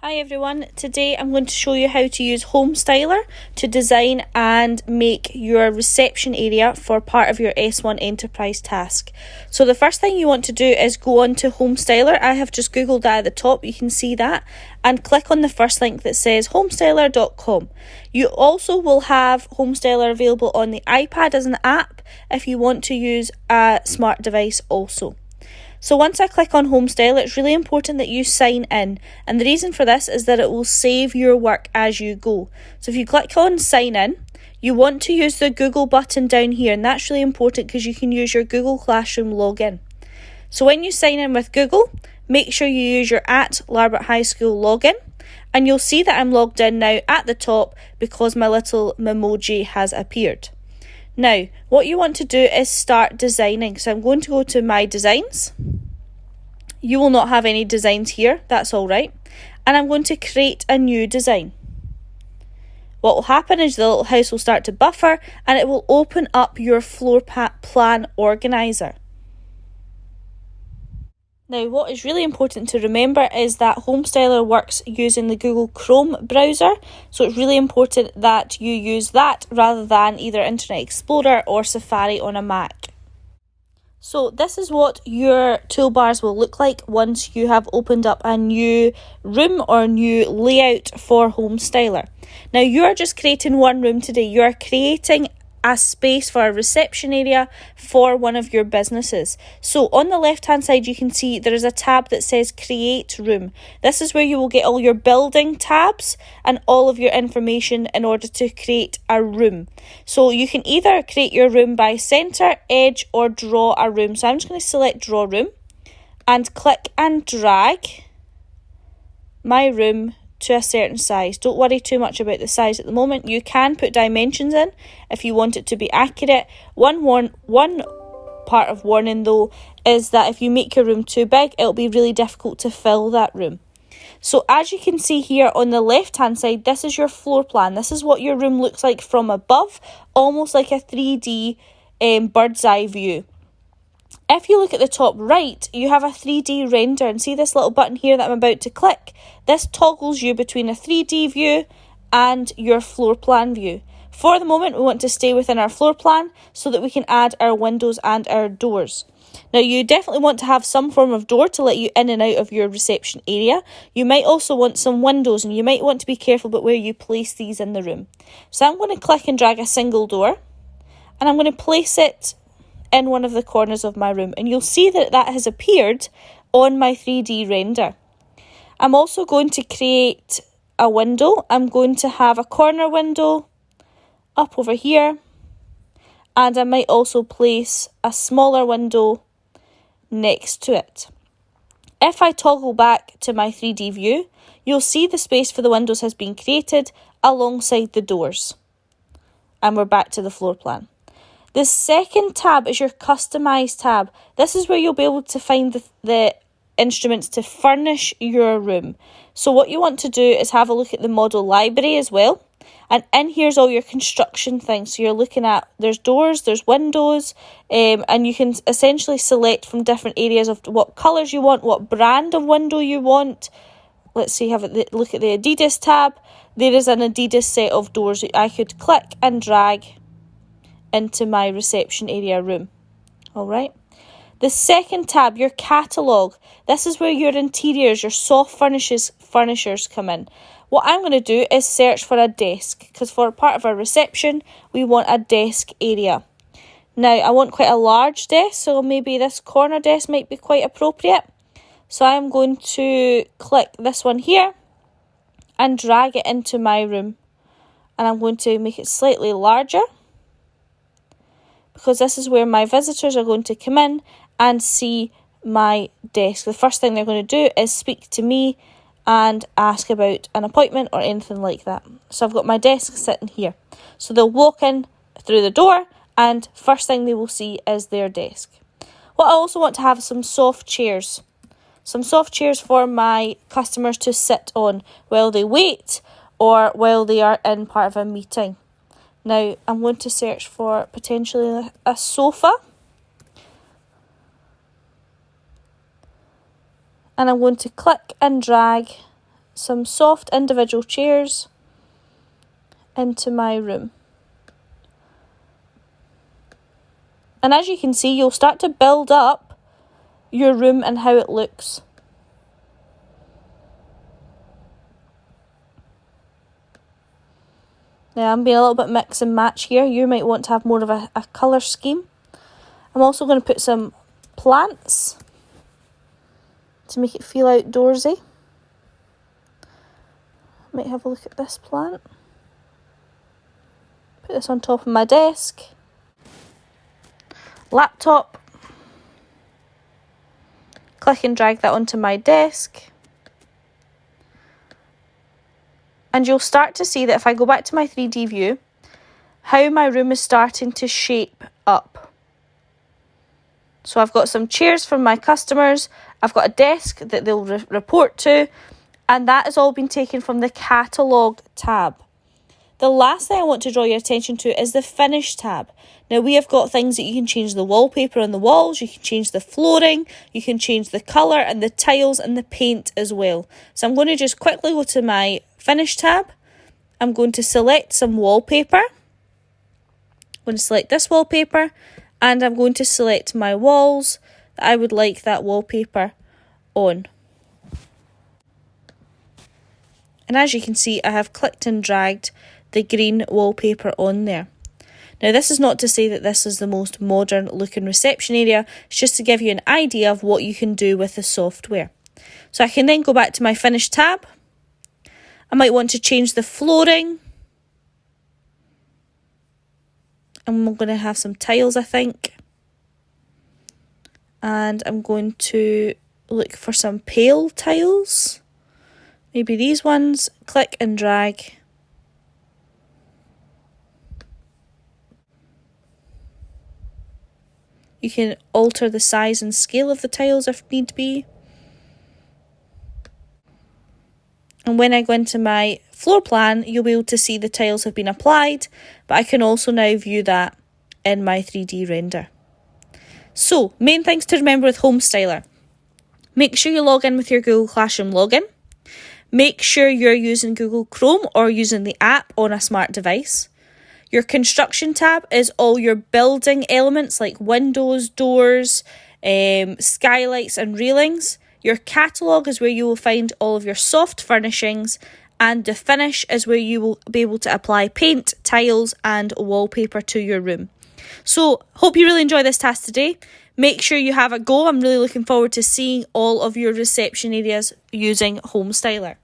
Hi everyone, today I'm going to show you how to use Homestyler to design and make your reception area for part of your S1 enterprise task. So the first thing you want to do is go on to Homestyler. I have just googled that at the top, you can see that, and click on the first link that says homestyler.com. You also will have Homestyler available on the iPad as an app if you want to use a smart device also. So once I click on Homestyler, it's really important that you sign in, and the reason for this is that it will save your work as you go. So if you click on sign in, you want to use the Google button down here, and that's really important because you can use your Google Classroom login. So when you sign in with Google, make sure you use your @Larbert High School login, and you'll see that I'm logged in now at the top because my little memoji has appeared. Now, what you want to do is start designing. So I'm going to go to my designs. You will not have any designs here, that's all right. And I'm going to create a new design. What will happen is the little house will start to buffer and it will open up your floor plan organizer. Now, what is really important to remember is that Homestyler works using the Google Chrome browser, so it's really important that you use that rather than either Internet Explorer or Safari on a Mac. So this is what your toolbars will look like once you have opened up a new room or new layout for Homestyler. Now, you are just creating one room today. You are creating a space for a reception area for one of your businesses. So on the left hand side you can see there is a tab that says create room. This is where you will get all your building tabs and all of your information in order to create a room. So you can either create your room by center, edge, or draw a room. So I'm just going to select draw room and click and drag my room to a certain size. Don't worry too much about the size at the moment. You can put dimensions in if you want it to be accurate. One part of warning though is that if you make your room too big, it'll be really difficult to fill that room. So as you can see here on the left hand side, this is your floor plan. This is what your room looks like from above, almost like a 3D bird's eye view. If you look at the top right, you have a 3D render, and see this little button here that I'm about to click? This toggles you between a 3D view and your floor plan view. For the moment, we want to stay within our floor plan so that we can add our windows and our doors. Now, you definitely want to have some form of door to let you in and out of your reception area. You might also want some windows, and you might want to be careful about where you place these in the room. So I'm going to click and drag a single door, and I'm going to place it in one of the corners of my room, and you'll see that that has appeared on my 3D render. I'm also going to create a window. I'm going to have a corner window up over here, and I might also place a smaller window next to it. If I toggle back to my 3D view, you'll see the space for the windows has been created alongside the doors, and we're back to the floor plan. The second tab is your Customize tab. This is where you'll be able to find the instruments to furnish your room. So what you want to do is have a look at the model library as well. And in here's all your construction things. So you're looking at, there's doors, there's windows, and you can essentially select from different areas of what colours you want, what brand of window you want. Let's see, have a look at the Adidas tab. There is an Adidas set of doors that I could click and drag into my reception area room. Alright. The second tab, your catalogue. This is where your interiors, your soft furnishers come in. What I'm going to do is search for a desk, because for part of our reception, we want a desk area. Now, I want quite a large desk, so maybe this corner desk might be quite appropriate. So I'm going to click this one here and drag it into my room. And I'm going to make it slightly larger, because this is where my visitors are going to come in and see my desk. The first thing they're going to do is speak to me and ask about an appointment or anything like that. So I've got my desk sitting here. So they'll walk in through the door and first thing they will see is their desk. What I also want to have is some soft chairs. Some soft chairs for my customers to sit on while they wait or while they are in part of a meeting. Now, I'm going to search for potentially a sofa. And I'm going to click and drag some soft individual chairs into my room. And as you can see, you'll start to build up your room and how it looks. Now I'm being a little bit mix and match here. You might want to have more of a colour scheme. I'm also going to put some plants to make it feel outdoorsy. Might have a look at this plant. Put this on top of my desk. Laptop. Click and drag that onto my desk. And you'll start to see that if I go back to my 3D view, how my room is starting to shape up. So I've got some chairs from my customers, I've got a desk that they'll report to, and that has all been taken from the catalogue tab. The last thing I want to draw your attention to is the finish tab. Now we have got things that you can change the wallpaper on the walls, you can change the flooring, you can change the colour and the tiles and the paint as well. So I'm going to just quickly go to my finish tab. I'm going to select some wallpaper. I'm going to select this wallpaper and I'm going to select my walls that I would like that wallpaper on. And as you can see, I have clicked and dragged the green wallpaper on there. Now this is not to say that this is the most modern looking reception area, it's just to give you an idea of what you can do with the software. So I can then go back to my finish tab. I might want to change the flooring. I'm going to have some tiles, I think. And I'm going to look for some pale tiles. Maybe these ones. Click and drag. You can alter the size and scale of the tiles if need be. And when I go into my floor plan, you'll be able to see the tiles have been applied, but I can also now view that in my 3D render. So, main things to remember with Homestyler. Make sure you log in with your Google Classroom login. Make sure you're using Google Chrome or using the app on a smart device. Your construction tab is all your building elements like windows, doors, skylights and railings. Your catalogue is where you will find all of your soft furnishings, and the finish is where you will be able to apply paint, tiles and wallpaper to your room. So, hope you really enjoy this task today. Make sure you have a go. I'm really looking forward to seeing all of your reception areas using Homestyler.